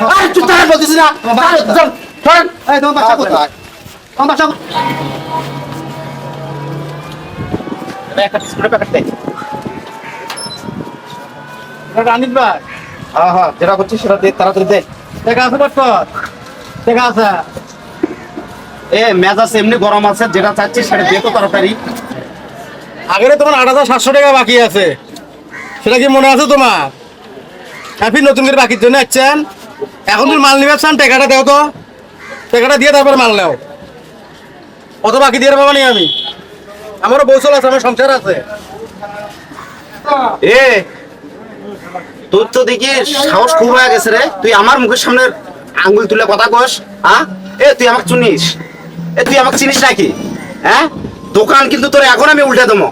ভাই এই চুপ থাক বলছিস না চল এই তোমার বাসা কোথায় তোমার বাসা একটা বিস্কুটের প্যাকেট দে। রানিক ভাই হ্যাঁ যেটা করছিস সেটা দে তাড়াতাড়ি দে দেখা আছে ডক্টর দেখা আছে মেজাজ এমনি গরম আছে যেটা চাচ্ছিস সেটা দে তো তাড়াতাড়ি আগের তোমার 8,700 টাকা বাকি আছে, সেটা কি মনে আছে তোমার? হ্যাপি নতুন করে বাকির জন্য আসছেন, এখন তুমি মাল নিবে চান, টাকাটা দেও তো, টাকাটা দিয়ে তারপর মাল নাও। অত বাকি দিয়ে পাবো নি আমি, আমারও বৌচল আছে, আমার সংসার আছে। তোর তো দেখি সাহস খুব হয়ে গেছে রে, তুই আমার মুখের সামনে আঙ্গুল তুলে কথা কস। হ্যাঁ তুই আমাকে চিনিস? তুই আমাকে চিনিস নাকি? হ্যাঁ দোকান কিন্তু তোর এখন আমি উল্টে দেবো,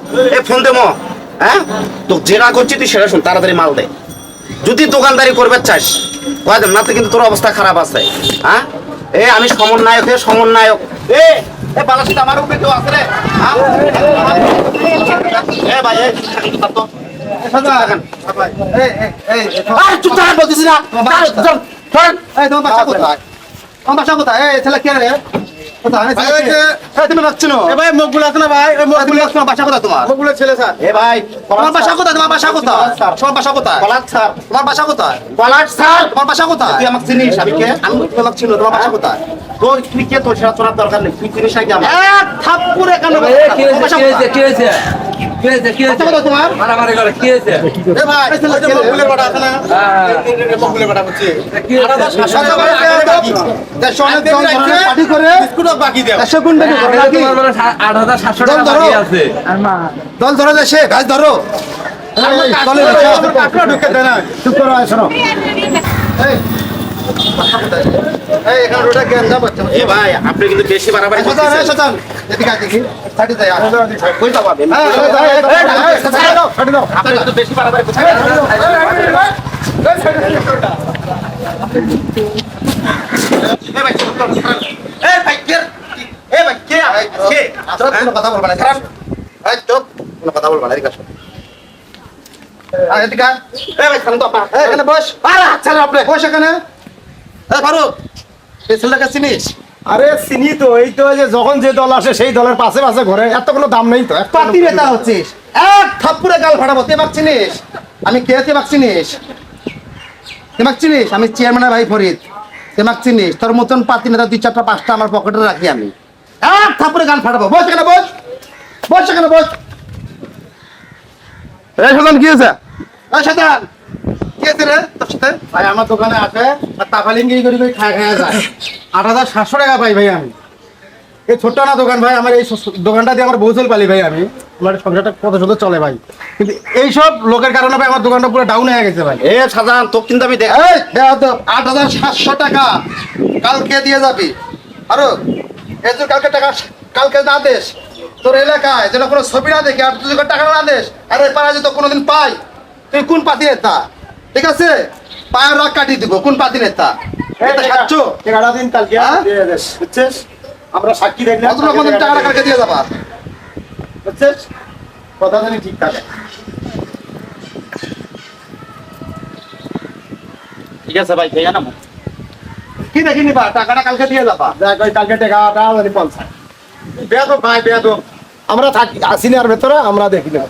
ফোন দেবো। হ্যাঁ তো যেটা করছি তুই সেটা শুন, তাড়াতাড়ি মাল দে। যদি দোকানদারি করবে চাস কয়ে দেব, না তো কিন্তু তোর অবস্থা খারাপ আছে। হ্যাঁ আমি সমন্বয়ক বালাসিত আমার উপরে কেউ আছে রে? ভাই চুপ থাক বলছিস না। তোমার বাসা কোথায়? তোমার বাসা কোথায়? ছেলে কে রে? তুমি রাখছো না ভাই, মুখগুলো আছে না ভাই, ওই মুখগুলো বাসা কোথায় তোমার? মুখগুলো ছেলে স্যার। ভাই তোমার বাসা কোথায়? তোমার বাসা কোথায়? তোমার বাসা কোথায়? পলাশ স্যার। তোমার বাসা কোথায়? পলাশ স্যার। তোমার বাসা কোথায়? তুই আমাকে চিনিস? আমি কে? আমি তোমাকে চিনি। তোমার বাসা কোথায়? তুই কে? তোর সেটা তোর দরকার নেই, তুই চিনিস নাকি আমার? এক থাপ্পড়ে কেন? কি হয়েছে তোমার মারামারি করে কি হয়েছে? ভাই ওই যে মুখগুলোর বাটা আছে না, এই মুখগুলোর বাটা হচ্ছে পার্টি করে বিস্কুট বাকি দেও। 100 গুণ টাকা করে নাকি? তোমার মানে 8,700 টাকা বাকি আছে। দল ধরো দেশে গাছ ধরো। দলে কাকড়া ঢুকে দেয় না। চুপ করো, শোনো। এখানে রোডে গ্যাঞ্জাম হচ্ছে। ভাই আপনি কিন্তু বেশি বাড়াবাড়ি করতেছেন। শতান এদিকে আয় দেখি। ছাড়ি যায়। কই যাবা? আপনি কিন্তু বেশি বাড়াবাড়ি করতেছেন। ভাই কে? ভাই কে? কে? কোনো কথা বলবা না। এই চুপ, কোনো কথা বলবা না। এদিকে আসো। এদিকে আয়। ভাই খান তো আপা। এখানে বস। আরে আচ্ছা আপনি বস এখানে। ফারুক, এই ছেলেটাকে চিনিস? আরে চিনি তো, এই তো যে যখন যে দল আসে সেই দলের পাশে পাশে ঘরে, এত কোনো দাম নেই তো। পাতি নেতা হচ্ছিস, এক থাপ্পড়ে গাল ফাটাবো। তুই আমাকে চিনিস? আমি কে? তুই আমাকে চিনিস? তুই আমাকে চিনিস? আমি চেয়ারম্যানের ভাই ফরিদ। তুই আমাকে চিনিস? তোর মতন পাতি নেতা 2, 4, 5টা আমার পকেটে রাখি আমি। এক থাপ্পড়ে গাল ফাটাবো। বস এখানে, বস বস এখানে বস। এই শোনান কি হয়েছে? এই শয়তান, কি আছে রে তোর সাথে? ভাই আমার দোকানে আসে আর তাফালিঙ্গি করে করে খায় যায়। 8,700 টাকা পাই ভাই আমি। এই ছোট্ট না দোকান ভাই, আমার এই দোকানটা দিয়ে আমার বৌচল পালি ভাই আমি। আমার সংসারটা কত সুন্দর চলে ভাই, কিন্তু এইসব লোকের কারণে ভাই আমার দোকানটা পুরো ডাউন হয়ে গেছে ভাই। সাজান তোর কিন্তু আমি দেখ। 8,700 টাকা কালকে দিয়ে যাবি। আরো এই যে কালকে টাকা কালকে না দেশ, তোর এলাকায় যেন কোনো ছবি না দেখে, আর তুই টাকা না দেশ, আরে পাড়া যদি কোনোদিন পাই, তুই কোন পাতি নেতা? ঠিক আছে, পায়ের রক কাটিয়ে দিব। কোন পাতি নেতা? এটা খাচ্ছ? টাকাটা দিন কালকে দিয়ে দেস, বুঝছিস? আমরা সাক্ষী দেখলাম, কত রকম টাকা কালকে দিয়ে যাবা, বুঝছিস? কথা জানি ঠিক থাকে। ঠিক আছে ভাই, দেখে নামো। কি দেখি নিবা? টাকাটা কালকে দিয়ে যাবা। দেখ ওই কালকে টাকাটা জানি পৌঁছায়। বেয়াদব ভাই, বেয়াদব। আমরা থাকি সিনিয়র ভেতরে, আমরা দেখি না।